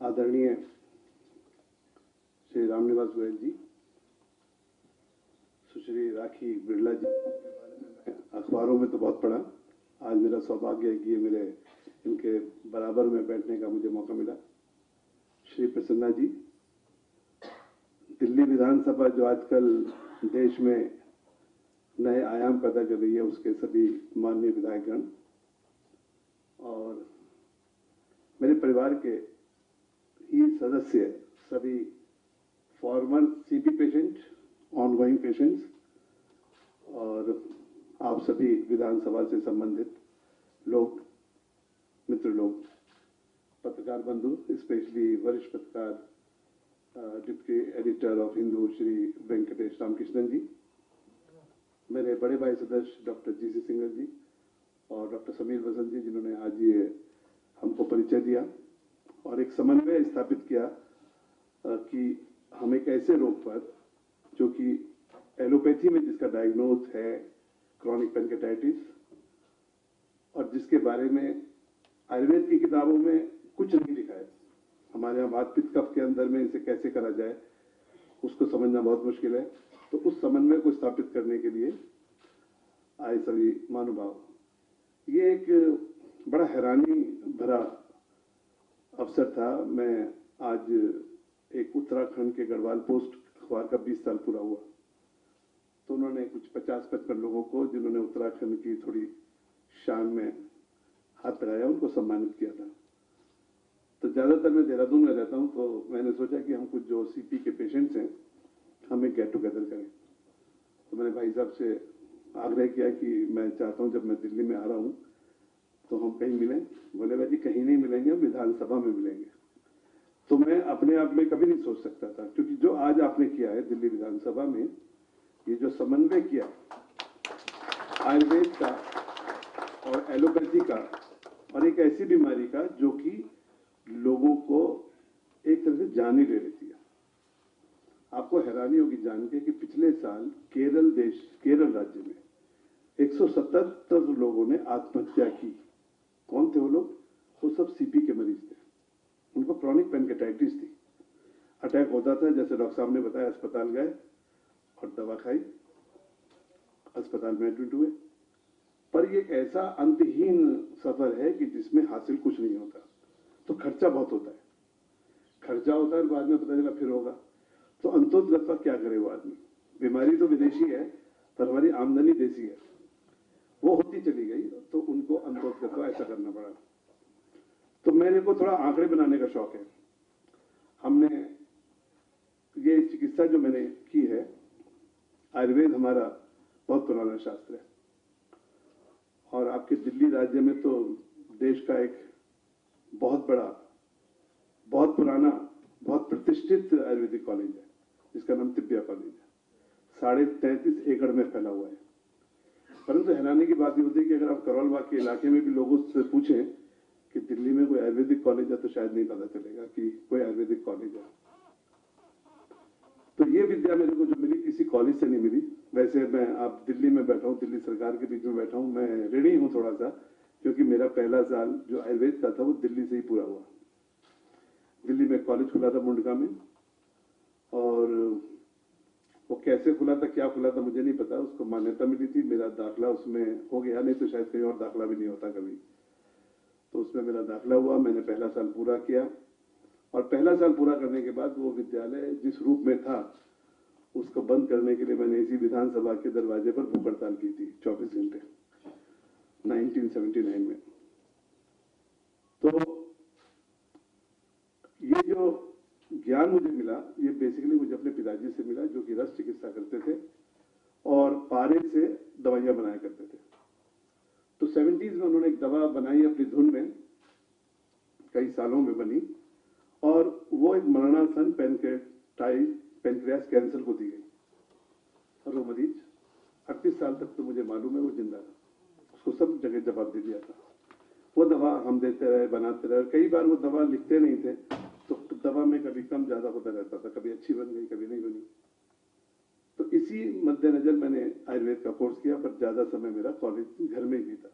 आदरणीय श्री रामनिवास गोयल जी, सुश्री राखी बिरला जी, अखबारों में तो बहुत पढ़ा। आज मेरा सौभाग्य है कि ये इनके बराबर में बैठने का मुझे मौका मिला। श्री प्रसन्ना जी, दिल्ली विधानसभा जो आजकल देश में नए आयाम पैदा कर रही है, उसके सभी माननीय विधायकगण और मेरे परिवार के ही सदस्य, सभी farmer CP patient, ongoing patients और आप सभी विधानसभा से संबंधित लोग, मित्र लोग, पत्रकार बंधु, स्पेशली वरिष्ठ पत्रकार deputy editor of Hindu Shri Venkatesh Ramakrishnan ji, मेरे बड़े भाई सदस्य डॉक्टर जीसी सिंघल जी और डॉक्टर समीर वसंत जी, जिन्होंने आज ये हमको परिचय दिया और एक समन्वय स्थापित किया कि हम एक ऐसे रोग पर, जो कि एलोपैथी में जिसका डायग्नोज है क्रॉनिक पेनकेटाइटिस और जिसके बारे में आयुर्वेद की किताबों में कुछ नहीं लिखा है। हमारे यहाँ वात पित्त कफ के अंदर में इसे कैसे करा जाए उसको समझना बहुत मुश्किल है। तो उस समन्वय को स्थापित करने के लिए आए सभी महानुभाव, ये एक बड़ा हैरानी भरा अवसर था। मैं आज एक उत्तराखंड के गढ़वाल पोस्ट अखबार का 20 साल पूरा हुआ, तो उन्होंने कुछ 50-55 लोगों को, जिन्होंने उत्तराखंड की थोड़ी शान में हाथ लगाया, उनको सम्मानित किया था। तो ज़्यादातर मैं देहरादून में रहता हूँ, तो मैंने सोचा कि हम कुछ जो सीपी के पेशेंट्स हैं, हम एक गेट टुगेदर करें। तो मैंने भाई साहब से आग्रह किया कि मैं चाहता हूँ जब मैं दिल्ली में आ रहा हूँ तो हम कहीं मिलें। बोले भाई जी कहीं नहीं मिलेंगे, हम विधानसभा में मिलेंगे। तो मैं अपने आप में कभी नहीं सोच सकता था, क्योंकि जो आज आपने किया है दिल्ली विधानसभा में, ये जो समन्वय किया आयुर्वेद का और एलोपैथी का और एक ऐसी बीमारी का जो कि लोगों को एक तरह से जान ही ले लेती है। आपको हैरानी होगी जान के कि पिछले साल केरल राज्य में 177 लोगों ने आत्महत्या की। कौन थे वो लोग? वो सब सीपी के मरीज थे, उनको क्रॉनिक पेनकेटाइटिस थी। अटैक होता था, जैसे डॉक्टर साहब ने बताया, अस्पताल गए और दवा खाई, अस्पताल में एडमिट हुए। पर ये ऐसा अंतहीन सफर है कि जिसमें हासिल कुछ नहीं होता। तो खर्चा बहुत होता है, खर्चा होता है, बाद में पता चला फिर होगा। तो अंतोदगत्वा क्या करे वो आदमी? बीमारी तो विदेशी है पर हमारी आमदनी देसी है, वो होती चली गई, तो उनको अंतोदगत्वा ऐसा करना पड़ा। तो मेरे को थोड़ा आंकड़े बनाने का शौक है। हमने ये चिकित्सा जो मैंने की है, आयुर्वेद हमारा बहुत पुराना शास्त्र है और आपके दिल्ली राज्य में तो देश का एक बहुत बड़ा, बहुत पुराना, बहुत प्रतिष्ठित आयुर्वेदिक कॉलेज है, जिसका नाम तिब्बिया कॉलेज है। 33.5 एकड़ में फैला हुआ है। परंतु हैरानी की बात ये होती है कि अगर आप करोल बाग के इलाके में भी लोगों से पूछें कि दिल्ली में कोई आयुर्वेदिक कॉलेज है, तो शायद नहीं पता चलेगा कि कोई आयुर्वेदिक कॉलेज है। तो ये विद्या मेरे को जो मिली, किसी कॉलेज से नहीं मिली। वैसे मैं आप दिल्ली में बैठा हूँ, दिल्ली सरकार के बीच में बैठा हूँ, मैं ऋणी हूँ थोड़ा सा, क्योंकि मेरा पहला साल जो आयुर्वेद का था वो दिल्ली से ही पूरा हुआ। दिल्ली में कॉलेज खुला था मुंडका में, और वो कैसे खुला था, क्या खुला था, मुझे नहीं पता। उसको मान्यता मिली थी, मेरा दाखला उसमें हो गया, नहीं तो शायद कहीं और दाखला भी नहीं होता कभी। तो उसमें मेरा दाखला हुआ, मैंने पहला साल पूरा किया और पहला साल पूरा करने के बाद वो विद्यालय जिस रूप में था उसको बंद करने के लिए मैंने इसी विधानसभा के दरवाजे पर भूख हड़ताल की थी 24 घंटे 1979 में। तो ये जो ज्ञान मुझे मिला, ये बेसिकली मुझे अपने पिताजी से मिला, जो कि रस चिकित्सा करते थे और पारे से दवाइयां बनाया करते थे। तो 70s में उन्होंने एक दवा बनाई अपनी धुन में, कई सालों में बनी, और वो एक मरणासन पेनक्रियास कैंसर को दी गई। और वो मरीज 38 साल तक तो मुझे मालूम है वो जिंदा था, उसको सब जगह जवाब दे दिया था। वो दवा हम देते रहे, बनाते रहे। कई बार वो दवा लिखते नहीं थे, तो दवा में कभी कम ज्यादा होता रहता था, कभी अच्छी बन गई, कभी नहीं बनी। तो इसी मद्देनजर मैंने आयुर्वेद का कोर्स किया, पर ज्यादा समय मेरा कॉलेज घर में ही बीता,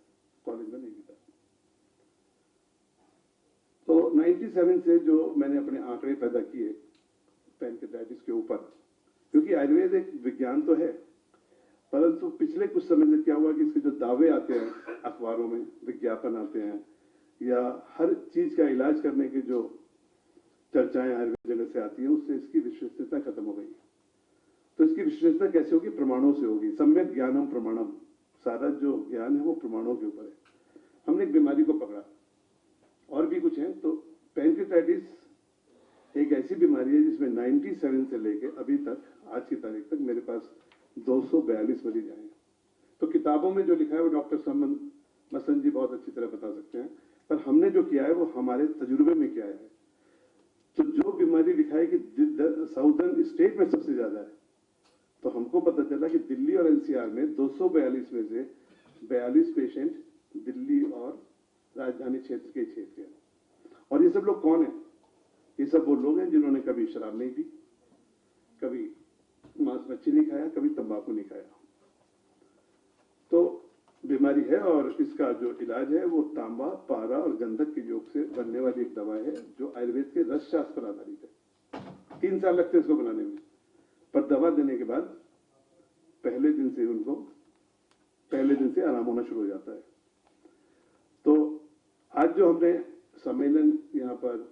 कॉलेज में नहीं बीता। तो 97 से जो मैंने अपने आंकड़े पैदा किए पैनक्रेटाइटिस के ऊपर, क्योंकि आयुर्वेद एक विज्ञान तो है, परंतु पिछले कुछ समय से क्या हुआ कि इसके जो दावे आते हैं अखबारों में, विज्ञापन आते हैं, या हर चीज का इलाज करने की जो चर्चाएं आयुर्वेद जगत से आती हैं, उससे इसकी विश्वसनीयता खत्म हो गई। तो इसकी विश्वसनीयता कैसे होगी? प्रमाणों से होगी। सम्यक ज्ञानम प्रमाणम, सारा जो ज्ञान है वो प्रमाणों के ऊपर है। हमने एक बीमारी को पकड़ा, और भी कुछ है। तो पैनक्रेटाइटिस एक ऐसी बीमारी है जिसमें 97 से लेके अभी तक, आज की तारीख तक मेरे पास 242 मरीज आए हैं। तो किताबों में जो लिखा है वो डॉक्टर समन मसन जी बहुत अच्छी तरह बता सकते हैं, पर हमने जो किया है वो हमारे तजुर्बे में किया है। तो जो बीमारी लिखा है कि साउदर्न स्टेट में सबसे ज्यादा है, तो हमको पता चला कि दिल्ली और एनसीआर में 242 में से 42 पेशेंट दिल्ली और राजधानी क्षेत्र के क्षेत्र हैं। और ये सब लोग कौन है? ये सब वो लोग हैं जिन्होंने कभी शराब नहीं पी, कभी मांस मच्छी नहीं खाया, कभी तंबाकू नहीं खाया। तो बीमारी है, और इसका जो इलाज है वो तांबा, पारा और गंधक के योग से बनने वाली एक दवा है जो आयुर्वेद के रस शास्त्र पर आधारित है। 3 साल लगते हैं इसको बनाने में, पर दवा देने के बाद पहले दिन से आराम होना शुरू हो जाता है। तो आज जो हमने सम्मेलन यहाँ पर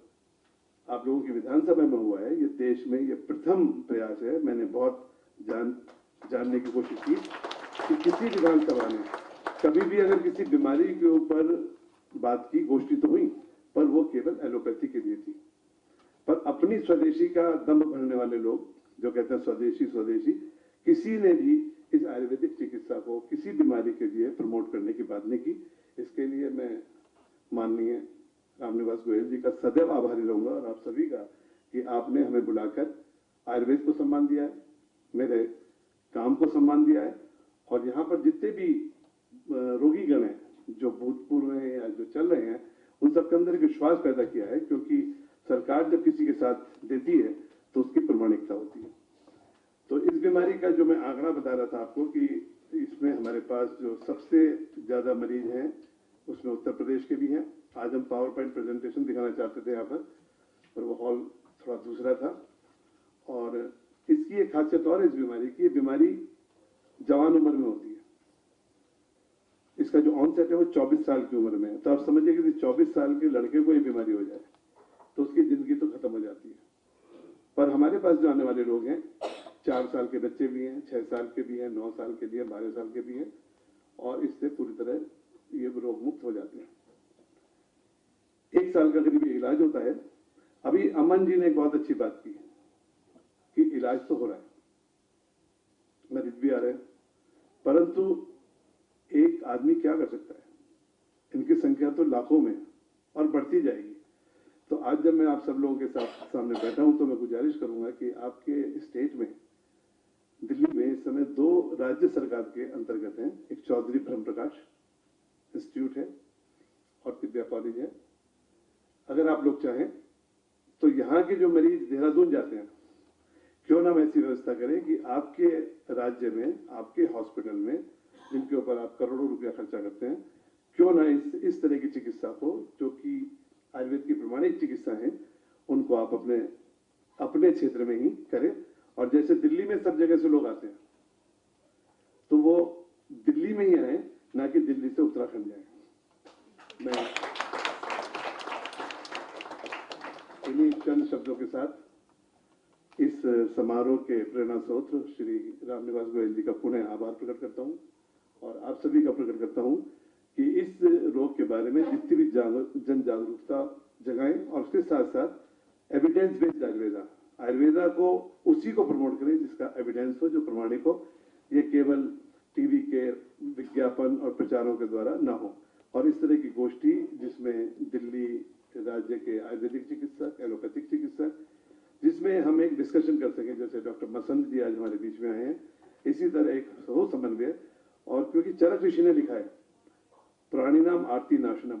आप लोगों की विधानसभा में हुआ है, ये देश में ये प्रथम प्रयास है। मैंने बहुत जानने की कोशिश की कि किसी विधानसभा ने कभी भी अगर किसी बीमारी के ऊपर बात की, गोष्ठी तो हुई, पर वो केवल एलोपैथी के लिए थी। पर अपनी स्वदेशी का दम भरने वाले लोग जो कहते हैं स्वदेशी स्वदेशी, किसी ने भी इस आयुर्वेदिक चिकित्सा को किसी बीमारी के लिए प्रमोट करने की बात नहीं की। इसके लिए मैं माननीय रामनिवास गोयल जी का सदैव आभारी रहूंगा, और आप सभी का, कि आपने हमें बुलाकर आयुर्वेद को सम्मान दिया है, मेरे काम को सम्मान दिया है, और यहाँ पर जितने भी रोगीगण हैं जो भूतपूर्व हैं या जो चल रहे हैं, उन सबके अंदर एक विश्वास पैदा किया है, क्योंकि सरकार जब किसी के साथ देती है तो उसकी प्रमाणिकता होती है। तो इस बीमारी का जो मैं आंकड़ा बता रहा था आपको कि इसमें हमारे पास जो सबसे ज्यादा मरीज हैं उसमें उत्तर प्रदेश के भी हैं। आज हम पावर पॉइंट प्रेजेंटेशन दिखाना चाहते थे यहाँ पर वो हॉल थोड़ा दूसरा था। और इसकी एक खासियत और इस बीमारी की, ये बीमारी जवान उम्र में होती है। इसका जो ऑनसेट है वो 24 साल की उम्र में है। तो आप समझिए कि 24 साल के लड़के को ये बीमारी हो जाए तो उसकी जिंदगी तो खत्म हो जाती है। पर हमारे पास जो आने वाले लोग हैं, 4 साल के बच्चे भी हैं, 6 साल के भी हैं, 9 साल के भी हैं, 12 साल के भी हैं, और इससे पूरी तरह ये रोग मुक्त हो जाते हैं। 1 साल का करीब इलाज होता है। अभी अमन जी ने एक बहुत अच्छी बात की कि इलाज तो हो रहा है, मरीज भी आ रहे हैं, परंतु एक आदमी क्या कर सकता है? इनकी संख्या तो लाखों में और बढ़ती जाएगी। तो आज जब मैं आप सब लोगों के सामने बैठा हूं तो मैं गुजारिश करूंगा कि आपके स्टेट में, दिल्ली में इस समय 2 राज्य सरकार के अंतर्गत हैं। एक चौधरी ब्रह्म प्रकाश इंस्टीट्यूट है और दिव्या कॉलेज है। अगर आप लोग चाहें तो यहाँ के जो मरीज देहरादून जाते हैं, क्यों ना हम ऐसी व्यवस्था करें कि आपके राज्य में, आपके हॉस्पिटल में, जिनके ऊपर आप करोड़ों रुपया खर्चा करते हैं, क्यों ना इस तरह की चिकित्सा को, जो कि आयुर्वेद की प्रमाणित चिकित्सा है, उनको आप अपने क्षेत्र में ही करें। और जैसे दिल्ली में सब जगह से लोग आते हैं, तो वो दिल्ली में ही आए, ना कि दिल्ली से उत्तराखंड जाए। मैं इन्हीं चंद शब्दों के साथ इस समारोह के प्रेरणा स्रोत श्री रामनिवास गोयल जी का पुनः आभार प्रकट करता हूं, और आप सभी का प्रकट करता हूं कि इस रोग के बारे में जितनी भी जन जागरूकता जगाएं, और उसके साथ साथ एविडेंस बेस्ड आयुर्वेदा को उसी को प्रमोट करें जिसका एविडेंस हो, जो प्रमाणिक हो। ये केवल टीवी के विज्ञापन और प्रचारों के द्वारा ना हो। और इस तरह की गोष्ठी जिसमें दिल्ली राज्य के आयुर्वेदिक चिकित्सक, एलोपैथिक चिकित्सक, जिसमें हम एक डिस्कशन कर सकें, जैसे डॉक्टर मसंत जी आज हमारे बीच में आए हैं, इसी तरह एक हो समन्वय। और क्योंकि चरक ऋषि ने लिखा है, प्राणिनाम आरती नाशनम,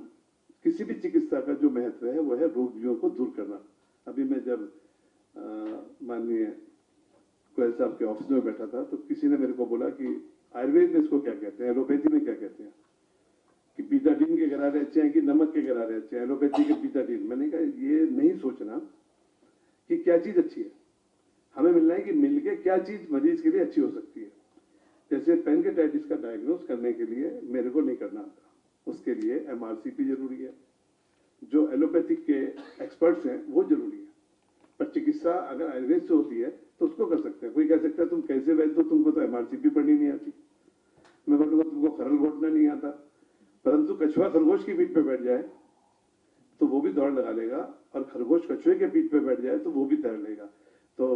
किसी भी चिकित्सा का जो महत्व है वो है रोगियों को दूर करना। अभी मैं जब माननीय गोयल साहब के ऑफिस में बैठा था तो किसी ने मेरे को बोला कि आयुर्वेद में इसको क्या कहते हैं, एलोपैथी में क्या कहते हैं। कि बीटाडीन के गरारे अच्छे हैं कि नमक के गरारे अच्छे हैं, एलोपैथी के बीटाडीन। मैंने कहा ये नहीं सोचना कि क्या चीज अच्छी है, हमें मिलना है कि मिलके क्या चीज मरीज के लिए अच्छी हो सकती है। जैसे पेनकेटाइटिस का डायग्नोस करने के लिए मेरे को नहीं करना आता, उसके लिए एमआरसीपी जरूरी है, जो एलोपैथिक के एक्सपर्ट्स हैं वो जरूरी है। पर चिकित्सा अगर आयुर्वेद से होती है तो उसको कर सकते हैं। कोई कह सकता है तुम कैसे वैद्य हो, तुमको तो एमआरसीपी पढ़नी नहीं आती। मैं बोलूंगा तुमको खरल घोटना नहीं आता, परंतु कछुआ खरगोश की पीठ पे बैठ जाए तो वो भी दौड़ लगा लेगा, और खरगोश कछुए के पीठ पे बैठ जाए तो वो भी तैर लेगा। तो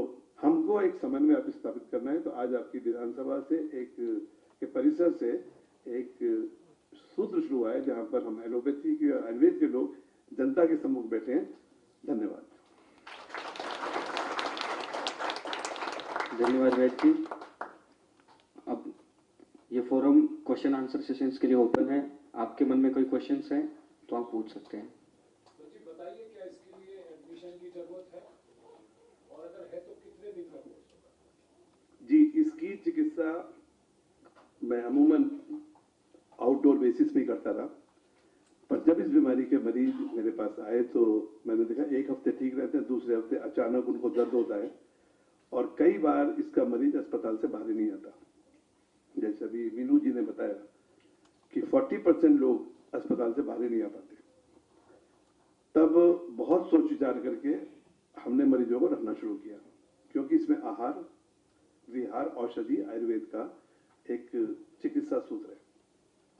हमको एक समन्वय आप स्थापित करना है। तो आज आपकी विधानसभा से एक के परिसर से एक सूत्र शुरू हुआ है जहां पर हम एलोपैथी के और आयुर्वेद के लोग जनता के सम्मुख बैठे हैं। धन्यवाद। धन्यवाद वैद्य जी। अब ये फोरम क्वेश्चन आंसर सेशंस के लिए ओपन है। आपके मन में कोई क्वेश्चंस हैं तो आप पूछ सकते हैं। तो जी बताइए, क्या इसके लिए एडमिशन की जरूरत है, और अगर है तो कितने दिन का कोर्स होगा? जी, इसकी चिकित्सा मैं अमूमन आउटडोर बेसिस पे करता रहा, पर जब इस बीमारी के मरीज मेरे पास आए तो मैंने देखा एक हफ्ते ठीक रहते हैं, दूसरे हफ्ते अचानक उनको दर्द होता है, और कई बार इसका मरीज अस्पताल से बाहर ही नहीं आता। जैसे अभी मीनू जी ने बताया कि 40% लोग अस्पताल से बाहर ही नहीं आ पाते। तब बहुत सोच विचार करके हमने मरीजों को रखना शुरू किया, क्योंकि इसमें आहार विहार औषधि आयुर्वेद का एक चिकित्सा सूत्र है।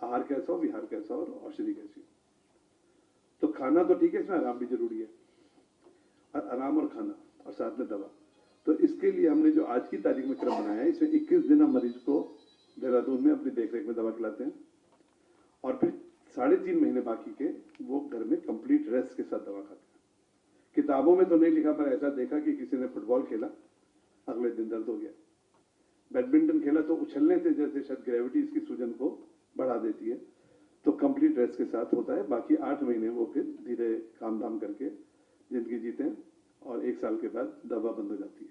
आहार कैसा हो, विहार कैसा हो और औषधि कैसी हो। तो खाना तो ठीक है, इसमें आराम भी जरूरी है, और आराम और खाना और साथ में दवा। तो इसके लिए हमने जो आज की तारीख में क्रम बनाया है, इसमें 21 दिन हम मरीज को देहरादून में अपनी देखरेख में दवा खिलाते हैं, और फिर 3.5 महीने बाकी के वो घर में कंप्लीट रेस्ट के साथ दवा खाते हैं। किताबों में तो नहीं लिखा, पर ऐसा देखा कि किसी ने फुटबॉल खेला, अगले दिन दर्द हो गया, बैडमिंटन खेला तो उछलने से जैसे शायद ग्रेविटी इसकी सूजन को बढ़ा देती है, तो कंप्लीट रेस्ट के साथ होता है। बाकी 8 महीने वो फिर धीरे काम धाम करके जिंदगी जीते हैं, और 1 साल के बाद दवा बंद हो जाती है।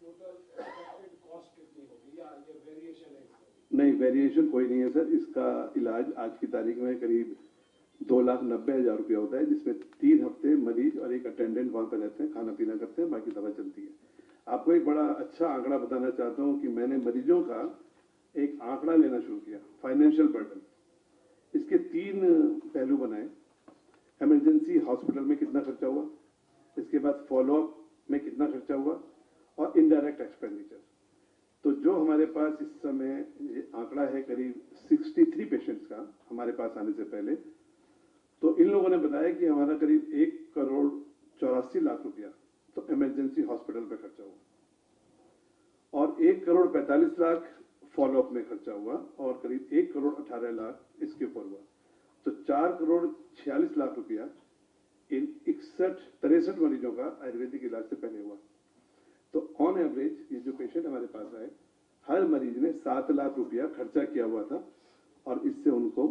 टोटल एक्सपेक्टेड कॉस्ट कितनी होगी, या ये वेरिएशन है? नहीं, वेरिएशन कोई नहीं है सर। इसका इलाज आज की तारीख में करीब 2,90,000 रुपया होता है, जिसमें 3 हफ्ते मरीज और एक अटेंडेंट वहां पर रहते हैं, खाना पीना करते हैं, बाकी दवा चलती है। आपको एक बड़ा अच्छा आंकड़ा बताना चाहता हूं कि मैंने मरीजों का एक आंकड़ा लेना शुरू किया, फाइनेंशियल बर्डन। इसके 3 पहलू बनाए। इमरजेंसी हॉस्पिटल में कितना खर्चा हुआ, इसके बाद फॉलोअप में कितना खर्चा हुआ, और इनडायरेक्ट एक्सपेंडिचर। तो जो हमारे पास इस समय ये आंकड़ा है करीब 63 पेशेंट्स का हमारे पास आने से पहले, तो इन लोगों ने बताया कि हमारा करीब 1,84,00,000 रुपया तो इमरजेंसी हॉस्पिटल पे खर्चा हुआ, और 1,45,00,000 फॉलोअप में खर्चा हुआ, और करीब 1,18,00,000 इसके ऊपर हुआ। तो 4,46,00,000 रुपया इन 63 मरीजों का आयुर्वेदिक इलाज से पहले हुआ। तो ऑन एवरेज ये जो पेशेंट हमारे पास आए, हर मरीज ने 7 लाख रुपया खर्चा किया हुआ था, और इससे उनको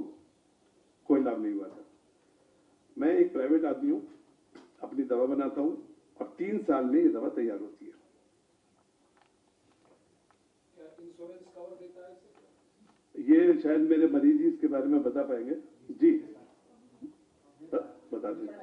कोई लाभ नहीं हुआ था। मैं एक प्राइवेट आदमी हूं, अपनी दवा बनाता हूं, और 3 साल में ये दवा तैयार होती है। क्या इंश्योरेंस कवर देता है इसे? ये शायद मेरे मरीज ही इसके बारे में बता पाएंगे। जी बता दीजिए।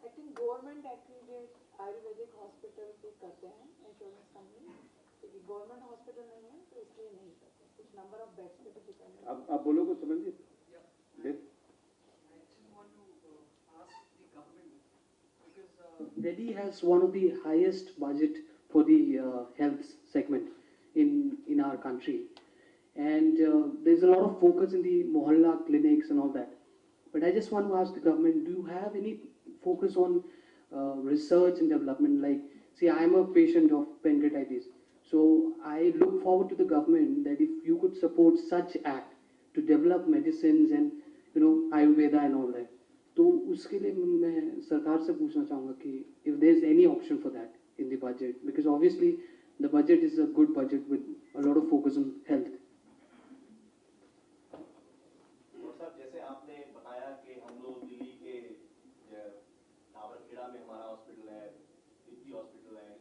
I think government accredit Ayurvedic hospital भी करते हैं इंश्योरेंस कंपनी, क्योंकि गवर्नमेंट हॉस्पिटल नहीं है तो इसलिए नहीं करते, कुछ नंबर ऑफ बेड्स पे डिपेंड है। आप बोलो कुछ समझिए। Delhi has one of the highest budget for the health segment in our country, and there's a lot of focus in the mohalla clinics and all that. But I just want to ask the government: do you have any focus on research and development? Like, see, I am a patient of pancreatitis, so I look forward to the government that if you could support such act to develop medicines and Ayurveda and all that. तो उसके लिए मैं सरकार से पूछना चाहूँगा कि if there is any option for that in the budget, because obviously the budget is a good budget with a lot of focus on health. Sir, जैसे आपने बताया कि हम लोग दिल्ली के टावरखेड़ा में हमारा हॉस्पिटल है, दीप्ति हॉस्पिटल है,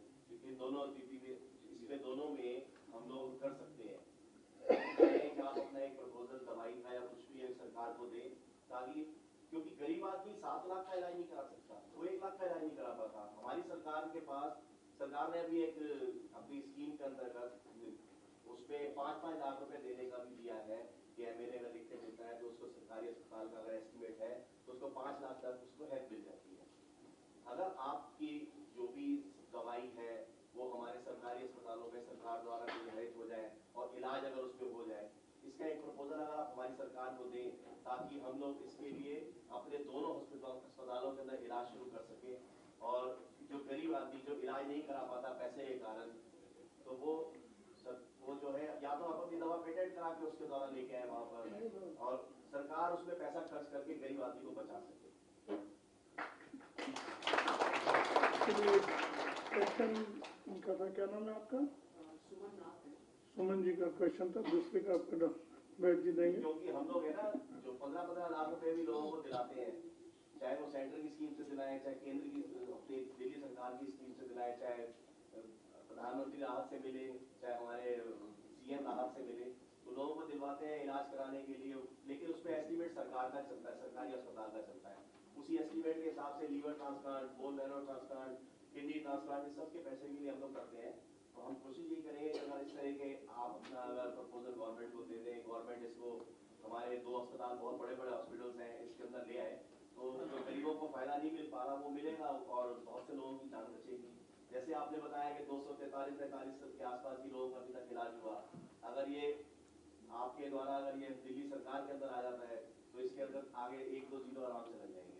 दोनों स्थिति में, इसमें दोनों में हम लोग कर सकते हैं। कि आप अपना एक प्रपोजल दवाई का या कुछ भी एक सरकार को दें, ताकि क्योंकि गरीब आदमी 7 लाख का इलाज नहीं करा सकता, वो 1 लाख का इलाज नहीं करा पाता। हमारी सरकार के पास, सरकार ने अभी एक अपनी स्कीम के अंतर्गत उसपे 5-5 लाख रुपए देने का भी दिया है कि एमएलए अगर लिख के देता है तो उसको सरकारी अस्पताल का अगर एस्टिमेट है तो उसको 5 लाख तक उसको हेल्प मिल जाती है। अगर आपकी जो भी दवाई है वो हमारे सरकारी अस्पतालों में सरकार द्वारा निर्धारित हो जाए और इलाज अगर उसमें हो जाए, इसका एक प्रपोजल अगर आप हमारी सरकार को दें, ताकि हम लोग इसके लिए अपने दोनों अस्पतालों के अंदर इलाज शुरू कर सके, और जो गरीब आदमी जो इलाज नहीं करा पाता पैसे के कारण, तो वो जो है या तो आप अपनी दवा पेटेंट करा के उसके द्वारा लेके आए वहां पर, और सरकार उसमें पैसा खर्च करके गरीब आदमी को बचा सके। क्वेश्चन उनका था, क्या नाम है आपका? सुमन जी का क्वेश्चन था, दूसरे का आपका बैठ जी देंगे। क्योंकि हम लोग है ना जो 15-15 लाख रुपए भी लोगों को दिलाते हैं, चाहे वो सेंटर की स्कीम से दिलाए, चाहे केंद्र की दिल्ली सरकार की स्कीम से दिलाए, चाहे प्रधानमंत्री राहत से मिले, चाहे हमारे सीएम राहत से मिले, तो लोगों को दिलवाते हैं इलाज कराने के लिए, लेकिन उसमें एस्टिमेट सरकार का चलता है, सरकारी अस्पताल का चलता है। उसी एस्टिमेट के हिसाब से liver transplant, bone marrow transplant, kidney transplant, इस सब के पैसे के लिए हम लोग करते हैं। तो हम कोशिश यही करेंगे कि अगर इस तरह के आप अपना अगर प्रपोजल गवर्नमेंट को दे दें, गवर्नमेंट इसको, हमारे 2 अस्पताल बहुत बड़े-बड़े हॉस्पिटल्स हैं, इसके अंदर ले आए, तो जो गरीबों को फायदा नहीं मिल पा रहा वो मिलेगा और बहुत से लोगों की जान बचेगी। जैसे आपने बताया कि 243-43 के आसपास ही लोगों का अभी तक इलाज हुआ, अगर ये आपके द्वारा अगर ये दिल्ली सरकार के अंदर आ जाता है तो इसके अंदर आगे 1-2 जीरो आराम से लग जाएंगे।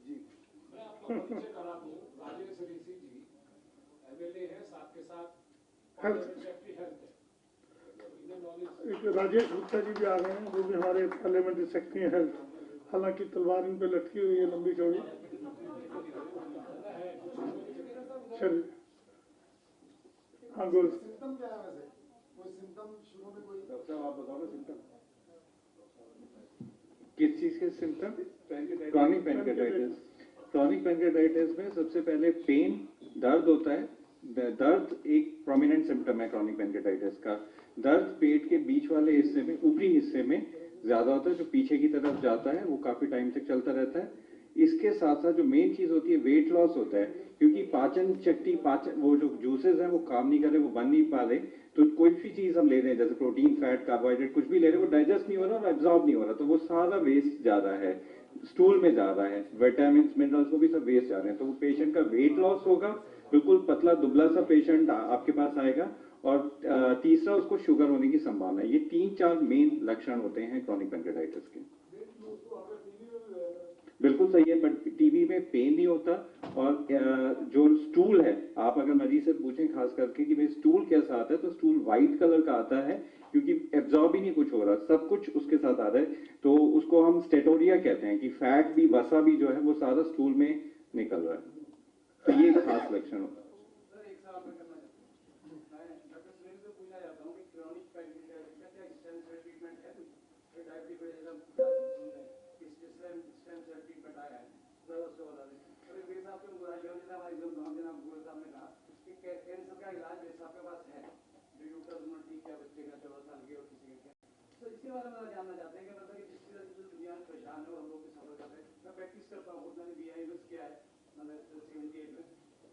जी, मैं आपका परिचय करा दूं। राजेश ऋषि जी एमएलए हैं, साथ के साथ सेक्रेटरी हेल्थ है, इन्हें नॉलेज। एक राजेश गुप्ता जी भी आ गए हैं, वो भी हमारे पार्लियामेंट्री सेक्रेटरी हैं हेल्थ, हालांकि तलवार इन पे लटकी हुई है लंबी चौड़ी। चलिए, हाँ गोल। सिम्टम क्या है वैसे? कोई सिम्टम शुरू में कोई? डॉक्टर साहब आप बताओ ना सिम्टम किस चीज के symptom? Chronic pancreatitis. Chronic pancreatitis में सबसे पहले पेन, दर्द होता है। दर्द एक प्रोमिनेंट सिम्टम है क्रॉनिक पैनक्रेटाइटिस का। दर्द पेट के बीच वाले हिस्से में, ऊपरी हिस्से में ज्यादा होता है, जो पीछे की तरफ जाता है वो काफी टाइम तक चलता रहता है। इसके साथ साथ जो मेन चीज होती है वेट लॉस होता है, क्योंकि पाचन शक्ति, वो जो जूसेस हैं वो काम नहीं कर रहे, वो बन नहीं पा रहे, तो कोई भी चीज हम ले रहे हैं जैसे प्रोटीन, फैट, कार्बोहाइड्रेट कुछ भी ले रहे हैं, वो डाइजेस्ट नहीं हो रहा और एब्जॉर्ब नहीं हो रहा, तो वो सारा वेस्ट जा रहा है, स्टूल में जा रहा है, विटामिन मिनरल्स वो भी सब वेस्ट जा रहे हैं। तो वो पेशेंट का वेट लॉस होगा, बिल्कुल पतला दुबला सा पेशेंट आपके पास आएगा, और तीसरा उसको शुगर होने की संभावना है। ये 3-4 मेन लक्षण होते हैं क्रॉनिक पैनक्रेटाइटिस के। बिल्कुल सही है, बट टीबी में पेन नहीं होता, और जो स्टूल है, आप अगर मरीज से पूछें खास करके कि भाई स्टूल कैसा आता है, तो स्टूल व्हाइट कलर का आता है, क्योंकि एब्जॉर्ब ही नहीं कुछ हो रहा, सब कुछ उसके साथ आ रहा है, तो उसको हम स्टेटोरिया कहते हैं कि फैट भी, वसा भी जो है वो सारा स्टूल में निकल रहा है, तो ये खास लक्षण होता है। इसके बारे में जानना चाहते हैं कि मतलब जिस तरह से दुनिया में परेशान है और हम लोग भी सफर कर रहे हैं, मैं प्रैक्टिस करता हूँ, मैंने BI यूज किया है, मतलब 78 में,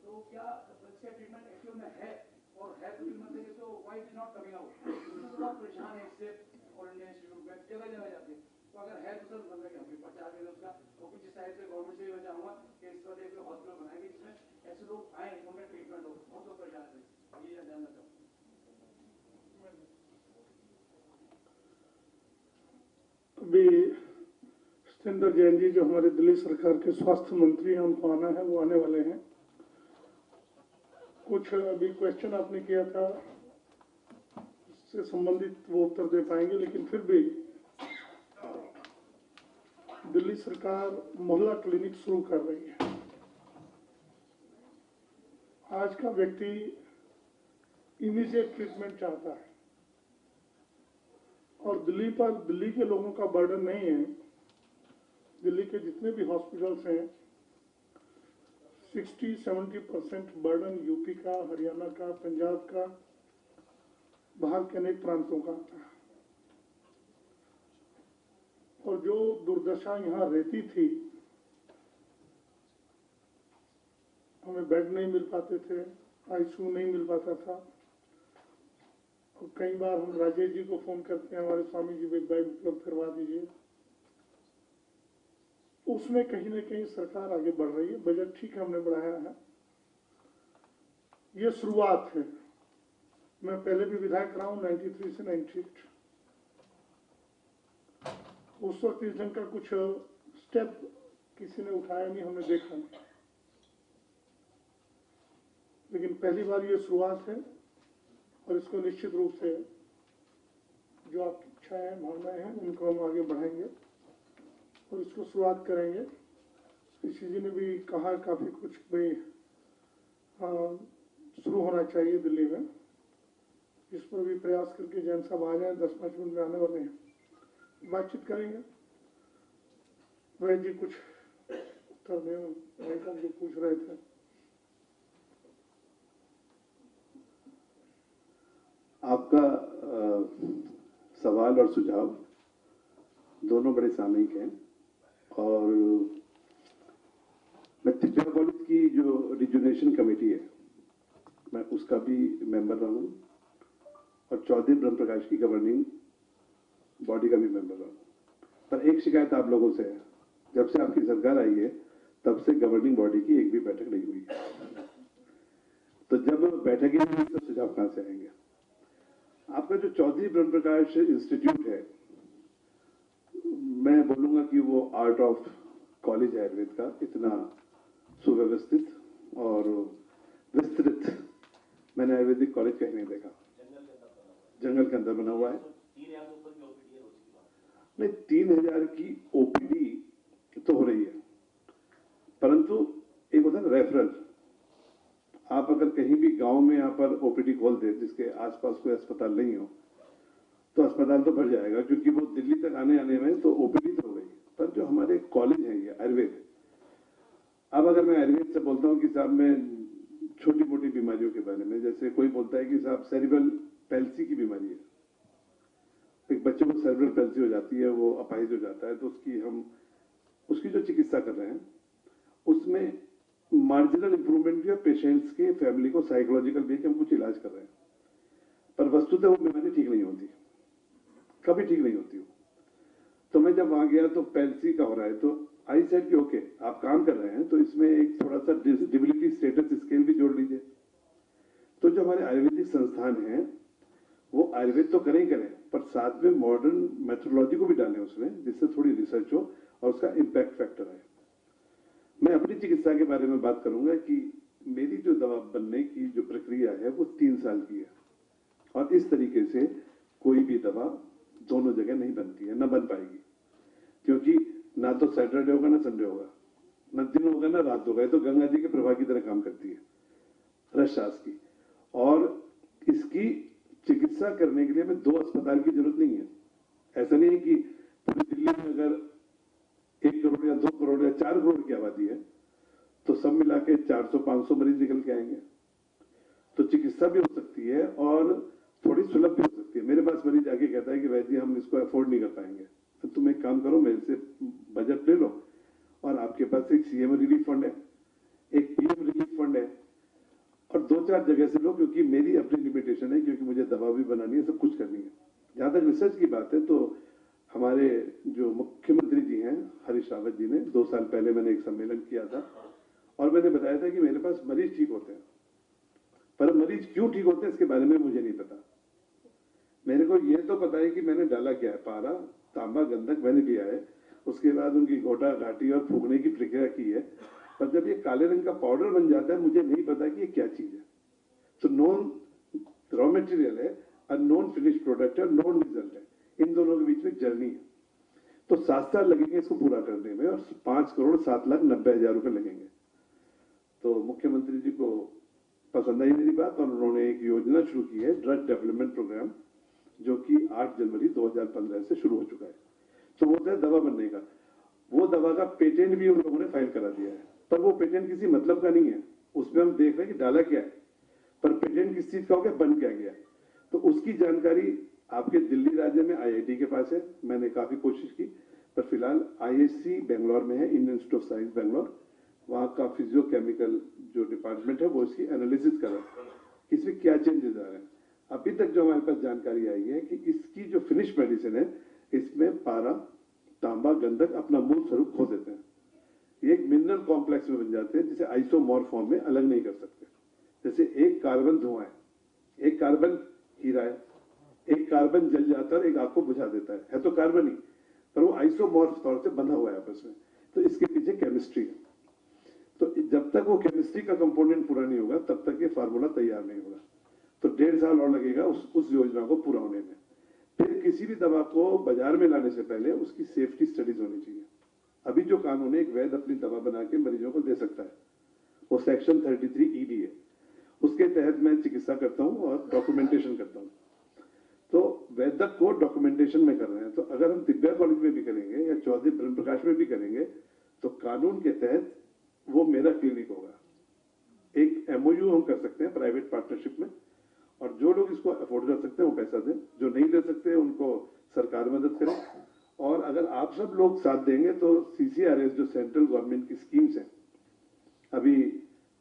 तो क्या इसका ट्रीटमेंट एक्चुअल में है, और है तो मतलब तो why is not coming out? बहुत परेशान है इससे, और इंडियन इंस्टीट्यूट में जगह जगह जाती है, तो अगर है तो सर मतलब कि हम भी प्रचार करें उसका, और कुछ इस टाइप से गवर्नमेंट से भी मैं चाहूँगा कि इस तरह एक हॉस्पिटल बनाएंगे जिसमें ऐसे लोग आए, उनमें ट्रीटमेंट हो, बहुत लोग परेशान है, ये जानना चाहूँगा। अभी सत्येंद्र जैन जी जो हमारे दिल्ली सरकार के स्वास्थ्य मंत्री हैं, उनको आना है, वो आने वाले हैं। कुछ अभी क्वेश्चन आपने किया था उससे संबंधित वो उत्तर दे पाएंगे, लेकिन फिर भी दिल्ली सरकार मोहल्ला क्लिनिक शुरू कर रही है। आज का व्यक्ति इमीडिएट ट्रीटमेंट चाहता है, और दिल्ली पर दिल्ली के लोगों का बर्डन नहीं है। दिल्ली के जितने भी हॉस्पिटल्स हैं 60-70% बर्डन यूपी का, हरियाणा का, पंजाब का, बाहर के अनेक प्रांतों का आता है। और जो दुर्दशा यहाँ रहती थी, हमें बेड नहीं मिल पाते थे, आईसीयू नहीं मिल पाता था, और कई बार हम राजेश जी को फोन करते हैं, हमारे स्वामी जी बेड उपलब्ध करवा दीजिए। उसमें कहीं ना कहीं सरकार आगे बढ़ रही है, बजट ठीक हमने बढ़ाया है। ये शुरुआत है। मैं पहले भी विधायक रहा हूं 93 से 98। उस वक्त इस ढंग का कुछ स्टेप किसी ने उठाया नहीं, हमने देखा नहीं। लेकिन पहली बार ये शुरुआत है और इसको निश्चित रूप से जो आपकी इच्छाएं, भावनाएं हैं, उनको हम आगे बढ़ाएंगे और इसको शुरुआत करेंगे। ऋषि जी ने भी कहा काफी कुछ भाई शुरू होना चाहिए दिल्ली में। इस पर भी प्रयास करके जैन साहब आ जाए, 10-5 मिनट में आने वाले हैं, बातचीत करेंगे। वह जी कुछ उत्तर दें जो पूछ रहे थे। आपका सवाल और सुझाव दोनों बड़े सामयिक हैं और मैं तिब्बत कॉलेज की जो रिजुनेशन कमेटी है, मैं उसका भी मेंबर रहा हूँ और चौधरी ब्रह्म प्रकाश की गवर्निंग बॉडी का भी मेंबर रहा हूँ। पर एक शिकायत आप लोगों से है, जब से आपकी सरकार आई है तब से गवर्निंग बॉडी की एक भी बैठक नहीं हुई। तो जब बैठकें नहीं तो सुझाव कहां से आएंगे? आपका जो चौधरी ब्रह्म प्रकाश इंस्टीट्यूट है, मैं बोलूंगा कि वो आर्ट ऑफ कॉलेज आयुर्वेद का इतना सुव्यवस्थित और विस्तृत मैंने आयुर्वेदिक कॉलेज कहीं नहीं देखा। जंगल के अंदर बना हुआ है। नहीं, 3000 की ओपीडी तो हो रही है, परंतु एक होता है रेफरल। आप अगर कहीं भी गांव में यहाँ पर ओपीडी खोल दे जिसके आसपास कोई अस्पताल नहीं हो, तो अस्पताल तो भर जाएगा, क्योंकि वो दिल्ली तक आने में तो ओपीडी तो हो गई। पर जो हमारे कॉलेज हैं ये आयुर्वेद, अब अगर मैं आयुर्वेद से बोलता हूँ कि साहब मैं छोटी मोटी बीमारियों के बारे में, जैसे कोई बोलता है कि साहब सेरिब्रल पैल्सी की बीमारी है, एक बच्चे को सेरिब्रल पैल्सी हो जाती है, वो अपाहिज हो जाता है, तो उसकी जो चिकित्सा कर रहे हैं उसमें मार्जिनल इंप्रूवमेंट या पेशेंट्स के फैमिली को साइकोलॉजिकल भी हम कुछ इलाज कर रहे हैं, पर वस्तुतः वो बीमारी ठीक नहीं होती, कभी ठीक नहीं होती। तो मैं जब वहां गया तो पैल्सी का हो रहा है, तो आई सेड कि ओके आप काम कर रहे हैं तो इसमें एक थोड़ा सा डिसेबिलिटी स्टेटस स्केल भी जोड़ लीजिए। तो जो हमारे आयुर्वेदिक संस्थान हैं वो आयुर्वेद तो करें पर साथ में मॉडर्न मेथोडोलॉजी को भी डालें उसमें, जिससे थोड़ी रिसर्च हो और उसका इम्पैक्ट फैक्टर आए। मैं अपनी चिकित्सा के बारे में बात करूंगा कि मेरी जो दवा बनने की जो प्रक्रिया है वो 3 साल की है और इस तरीके से कोई भी दवा दोनों जगह नहीं बनती है, न बन पाएगी, क्योंकि ना तो सैटरडे होगा ना संडे होगा, न दिन होगा ना रात होगा। तो गंगा जी के प्रवाह की तरह काम करती है रसशास की, और इसकी चिकित्सा करने के लिए हमें 2 अस्पताल की जरूरत नहीं है। ऐसा नहीं है कि पूरी दिल्ली में अगर 1 करोड़ या 2 करोड़ या 4 करोड़ की आबादी है तो सब मिला के 400-500 मरीज निकल के आएंगे। तो चिकित्सा भी हो सकती है और थोड़ी सुलभ भी हो सकती है। मेरे पास मरीज आके कहता है कि वैद्य जी हम इसको अफोर्ड नहीं कर पाएंगे, तो तुम एक काम करो, मेरे से बजट ले लो और आपके पास एक सीएम रिलीफ फंड है, एक पीएम रिलीफ फंड है, और 2-4 जगह से लो, क्योंकि मेरी अपनी लिमिटेशन है, क्योंकि मुझे दवा भी बनानी है, सब कुछ करनी है। जहां तक रिसर्च की बात है तो हमारे जो मुख्यमंत्री जी हैं हरीश रावत जी ने 2 साल पहले मैंने एक सम्मेलन किया था और मैंने बताया था कि मेरे पास मरीज ठीक होते हैं, पर मरीज क्यों ठीक होते हैं इसके बारे में मुझे नहीं पता। मेरे को ये तो पता है कि मैंने डाला क्या है, पारा, तांबा, गंधक मैंने दिया है, उसके बाद उनकी घोटा घाटी और फूकने की प्रक्रिया की है, पर जब ये काले रंग का पाउडर बन जाता है मुझे नहीं पता कि ये क्या चीज है। तो नॉन रॉ मटेरियल है और नॉन फिनिश प्रोडक्ट है, नॉन रिजल्ट है, इन दोनों के बीच में जर्नी है। तो 7 साल लगेंगे इसको पूरा करने में और 5,07,90,000 रुपए लगेंगे। तो मुख्यमंत्री जी को पसंद आई मेरी बात और उन्होंने एक योजना शुरू की है, ड्रग डेवलपमेंट प्रोग्राम, जो कि 8 जनवरी 2015 से शुरू हो चुका है। तो वो है दवा बनने का, वो दवा का पेटेंट भी उन लोगों ने फाइल करा दिया है। पर वो पेटेंट किसी मतलब का नहीं है, उसमें हम देख रहे हैं कि डाला क्या है, पर पेटेंट किस चीज का हो गया, बन क्या गया। तो उसकी जानकारी आपके दिल्ली राज्य में IIT के पास है, मैंने काफी कोशिश की, पर फिलहाल IISc बेंगलोर में है, Indian institute of science Bangalore, वहाँ का फिजियोकेमिकल जो डिपार्टमेंट है वो इसकी एनालिसिस कर रहा है कि इसमें क्या चेंजेस आ रहे हैं। अभी तक जो हमारे पास जानकारी आई है कि इसकी जो फिनिश मेडिसिन है, इसमें पारा, तांबा, गंधक अपना मूल स्वरूप खो देते हैं, ये एक मिनरल कॉम्प्लेक्स में बन जाते हैं जिसे आइसोमॉर्फ फॉर्म में अलग नहीं कर सकते। जैसे एक कार्बन धुआं है, एक कार्बन हीरा है, एक कार्बन जल जाता है और एक आग को बुझा देता है तो कार्बन ही, पर वो आइसोमॉर्फ तौर से बंधा हुआ है आपस में। तो इसके पीछे केमिस्ट्री है। तो जब तक वो केमिस्ट्री का कंपोनेंट पूरा नहीं होगा तब तक ये फार्मूला तैयार नहीं होगा। तो 1.5 साल और लगेगा उस योजना को पूरा होने में। फिर किसी भी दवा को बाजार में लाने से पहले उसकी सेफ्टी स्टडीज होनी चाहिए। अभी जो कानून है, एक वैद्य अपनी दवा बना के मरीजों को दे सकता है, वो सेक्शन 33ED है, उसके तहत मैं चिकित्सा करता हूं और डॉक्यूमेंटेशन करता हूं। तो वैद्य को डॉक्यूमेंटेशन में कर रहे हैं, तो अगर हम दिव्या कॉलेज में भी करेंगे या चौधरी ब्रह्म प्रकाश में भी करेंगे तो कानून के तहत वो मेरा क्लिनिक होगा। एक MOU हम कर सकते हैं प्राइवेट पार्टनरशिप में, और जो लोग इसको अफोर्ड कर सकते हैं वो पैसा दें, जो नहीं दे सकते उनको सरकार मदद करे। और अगर आप सब लोग साथ देंगे तो CCRS जो सेंट्रल गवर्नमेंट की स्कीम्स हैं, अभी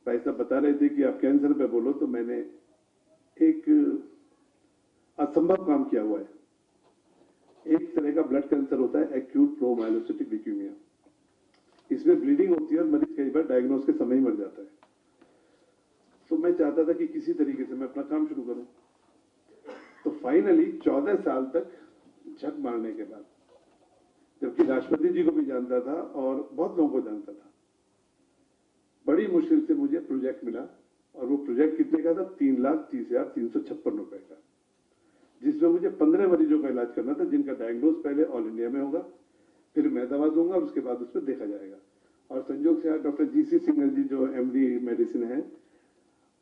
भाई साहब बता रहे थे कि आप कैंसर पे बोलो, तो मैंने एक असंभव काम किया हुआ है। एक तरह का ब्लड कैंसर होता है एक्यूट प्रोमाइलोसिटिक ल्यूकेमिया, इसमें ब्लीडिंग होती है और मरीज कई बार डायग्नोस के समय ही मर जाता है। तो मैं चाहता था कि किसी तरीके से मैं अपना काम शुरू करूं। तो फाइनली 14 साल तक झक मारने के बाद, जबकि राष्ट्रपति जी को भी जानता था और बहुत लोगों को जानता था, बड़ी मुश्किल से मुझे प्रोजेक्ट मिला। और वो प्रोजेक्ट कितने का था? 3,30,356 रुपए का, जिसमें मुझे 15 मरीजों का इलाज करना था, जिनका डायग्नोस पहले ऑल इंडिया में होगा, फिर मैं दवा दूंगा और उसके बाद उस पर देखा जाएगा। और संजोग से डॉक्टर GC सिंघल जी जो MD मेडिसिन है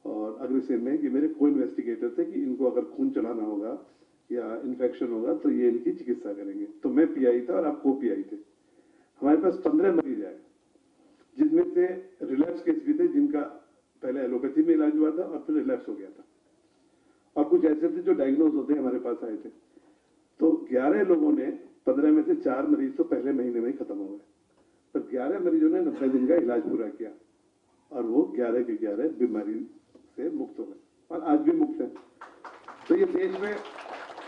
और अग्रसेन में, ये मेरे को इन्वेस्टिगेटर थे कि इनको अगर खून चढ़ाना होगा या इन्फेक्शन होगा तो ये इनकी चिकित्सा करेंगे। तो मैं PI था और आप को PI थे। हमारे पास 15 मरीज आए, जिनमें से रिलैप्स केस भी थे, जिनका पहले एलोपैथी में इलाज हुआ था और फिर रिलैप्स हो गया था, और कुछ ऐसे थे जो डायग्नोज होते हमारे पास आए थे। तो 11 लोगों ने, 15 में से 4 मरीज तो पहले महीने में ही खत्म हो गए, पर 11 मरीजों ने 90 दिन का इलाज पूरा किया और वो 11 के 11 बीमारी से मुक्त हो गए और आज भी मुक्त हैं। तो ये देश में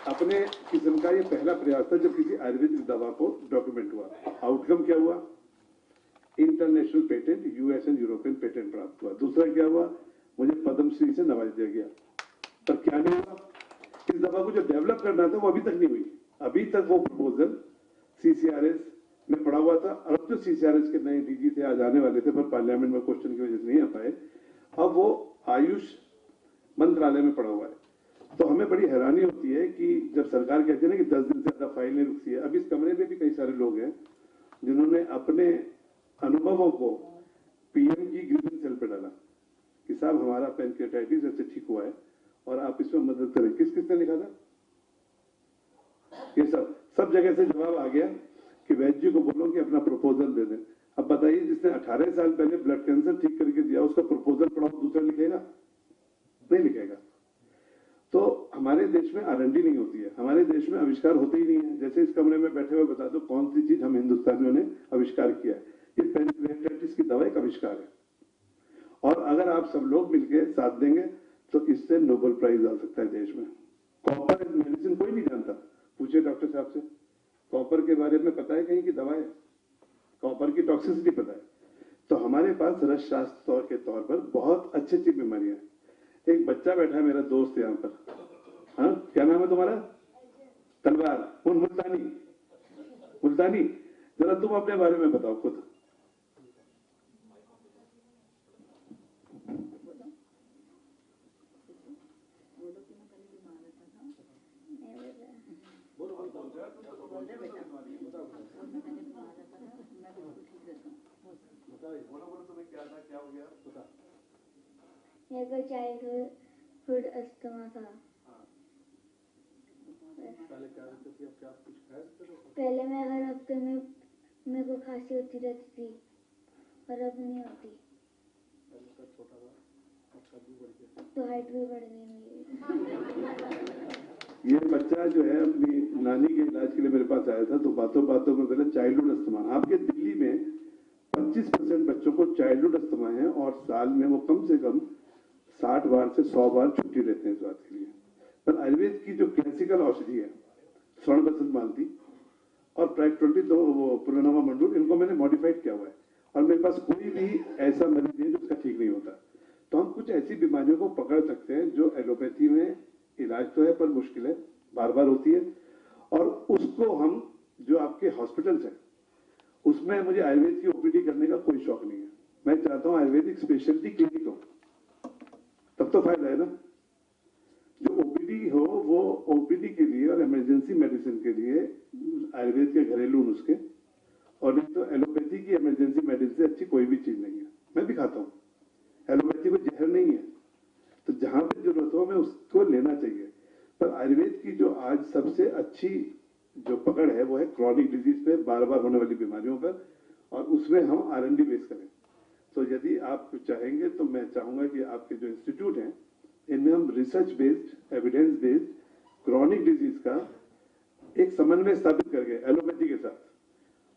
अपने किस्म का ये पहला प्रयास था जब किसी आयुर्वेदिक दवा को डॉक्यूमेंट हुआ। आउटकम क्या हुआ? International patent, US and European patent प्राप्त हुआ। दूसरा क्या हुआ? मुझे पद्मश्री से नवाज दिया गया। पर क्या नहीं हुआ? इस दवा को जो डेवलप करना था वो अभी तक नहीं हुई। अभी तक वो प्रपोजल CCRS में पड़ा हुआ था, और अब जो CCRS के नए DG थे, आज आने वाले थे, पर पार्लियामेंट में क्वेश्चन की वजह से नहीं आ पाए, अब वो आयुष मंत्रालय में पड़ा हुआ है। तो हमें बड़ी हैरानी होती है कि जब सरकार कहती है ना कि 10 दिन से ज्यादा फाइल नहीं रुकती है। अब इस कमरे में भी कई सारे लोग हैं जिन्होंने अपने अनुभवों को PM की ग्रीवेंस सेल पे डाला कि साहब हमारा पैनक्रियाटाइटिस ऐसे ठीक हुआ है और आप इसमें मदद करें। किस किसने लिखा था? ये सब जगह से जवाब आ गया कि वैद्य जी को बोलो कि अपना प्रपोजल दे दें। अब बताइए, जिसने 18 साल पहले ब्लड कैंसर ठीक करके दिया, उसका प्रपोजल पढ़ाओ, दूसरा लिखेगा? नहीं लिखेगा। तो हमारे देश में R&D नहीं होती है, हमारे देश में आविष्कार होते ही नहीं है। जैसे इस कमरे में बैठे हुए बता दो कौन सी चीज हम हिंदुस्तानियों ने आविष्कार किया है? ये पैनक्रियाटाइटिस की दवा एक आविष्कार है, और अगर आप सब लोग मिलकर साथ देंगे तो इससे नोबेल प्राइज आ सकता है देश में। कॉपर मेडिसिन कोई नहीं जानता, पूछे डॉक्टर साहब से, कॉपर के बारे में पता है कहीं की दवा है? कॉपर की टॉक्सिसिटी पता है? तो हमारे पास रस शास्त्र के तौर पर बहुत अच्छी अच्छी बीमारियां हैं। एक बच्चा बैठा है, मेरा दोस्त यहाँ पर, हाँ क्या नाम है तुम्हारा? तलवार मुल्तानी, जरा तुम अपने बारे में बताओ खुद। मेरे को चाइल्डहुड अस्थमा था। पहले मैं हर हफ्ते में मेरे को खांसी होती रहती थी। पर अब नहीं होती। तो हाइट भी बढ़ गई मेरी। ये बच्चा जो है अपनी नानी के इलाज के लिए मेरे पास आया था, तो बातों बातों में बोला चाइल्डहुड अस्थमा। आपके दिल्ली में 25% बच्चों को चाइल्डहुड अस्थमा है और साल में वो कम से कम 60 बार से 100 बार छुट्टी लेते हैं इस बात के लिए। पर आयुर्वेद की जो क्लासिकल औषधि है, स्वर्ण बसंत मालती और प्राइक 20 तो वो पुरनामा मंडूर, इनको मैंने मॉडिफाइड किया हुआ है और मेरे पास कोई भी ऐसा मरीज नहीं है जिसका ठीक नहीं होता। तो हम कुछ ऐसी बीमारियों को पकड़ सकते हैं जो एलोपैथी में इलाज तो है पर मुश्किल है, बार बार होती है, और उसको हम जो आपके हॉस्पिटल्स हैं उसमें मुझे आयुर्वेद की ओपीडी करने का कोई शौक नहीं है। मैं चाहता हूं आयुर्वेदिक स्पेशलिटी क्लिनिक हो, तब तो फायदा है ना। जो ओपीडी हो वो ओपीडी के लिए और इमरजेंसी मेडिसिन के लिए आयुर्वेद के घरेलू नुस्खे, और नहीं तो एलोपैथी की इमरजेंसी मेडिसिन से अच्छी कोई भी चीज नहीं है। मैं भी खाता हूँ, एलोपैथी को जहर नहीं है, तो जहां पे जरूरत हो हमें उसको लेना चाहिए। पर आयुर्वेद की जो आज सबसे अच्छी जो पकड़ है वो है क्रॉनिक डिजीज पे, बार बार होने वाली बीमारियों पर, और उसमें हम R&D बेस करें। तो यदि आप चाहेंगे तो मैं चाहूंगा कि आपके जो इंस्टीट्यूट हैं इनमें हम research based, evidence based chronic disease का एक समन्वय स्थापित करके एलोपैथी के साथ,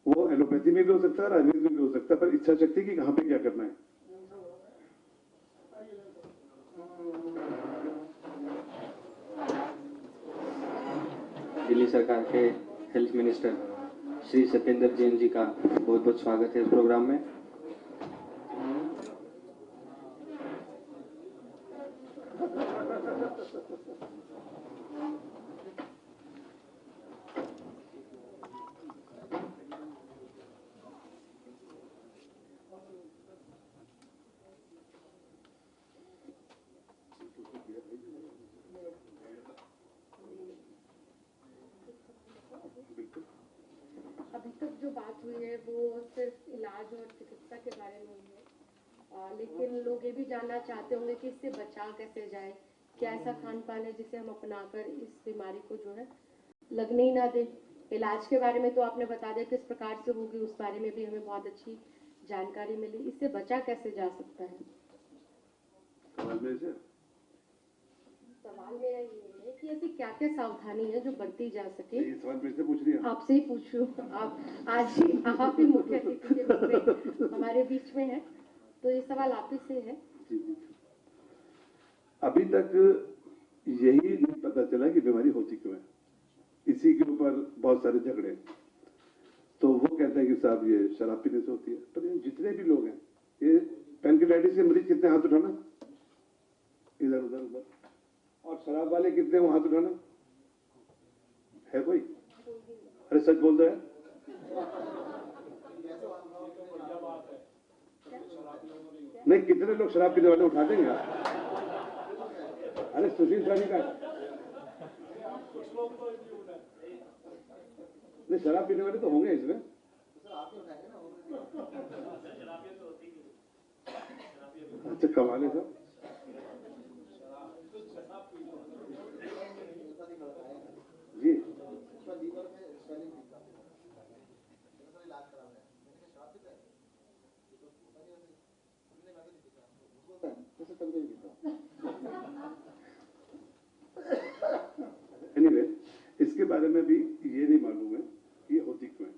वो एलोपैथी में भी हो सकता है और आयुर्वेद में भी हो सकता है, पर इच्छा शक्ति की कहाँ पे क्या करना है। दिल्ली सरकार के हेल्थ मिनिस्टर श्री सत्येंद्र जैन जी का बहुत बहुत स्वागत है इस प्रोग्राम में। अभी तक जो बात हुई है वो सिर्फ इलाज और चिकित्सा के बारे में हुई है, लेकिन लोग ये भी जानना चाहते होंगे कि इससे बचाव कैसे जाए, क्या ऐसा खान पान है जिसे हम अपनाकर इस बीमारी को जो है लगने ही ना दें। इलाज के बारे में तो आपने बता दिया किस प्रकार से होगी, उस बारे में भी हमें बहुत अच्छी जानकारी मिली। इससे बचा कैसे जा सकता है? सवाल मेरा ये है कि ऐसी क्या क्या सावधानी है जो बरती जा सके। ये सवाल मेरे से पूछ रही है? आपसे ही पूछूं, आप आज ही आप ही मुख्य अतिथि के रूप में हमारे बीच में है, तो ये सवाल आप ही से है। अभी तक यही नहीं पता चला कि बीमारी होती क्यों है, इसी के ऊपर बहुत सारे झगड़े। तो वो कहते हैं कि साहब ये शराब पीने से होती है, पर ये जितने भी लोग हैं, ये पैनक्रेटाइटिस के मरीज कितने, हाथ उठाना इधर उधर उधर, और शराब वाले कितने वो हाथ उठाना है कोई? अरे सच बोल रहे हैं? नहीं, कितने लोग शराब पीने वाले उठा देंगे? अरे सुशील शाही का नहीं, शराब पीने वाले तो होंगे इसमें। अच्छा, कमाल है साहब। जी एनीवे, इसके बारे में भी ये नहीं मालूम है ये होती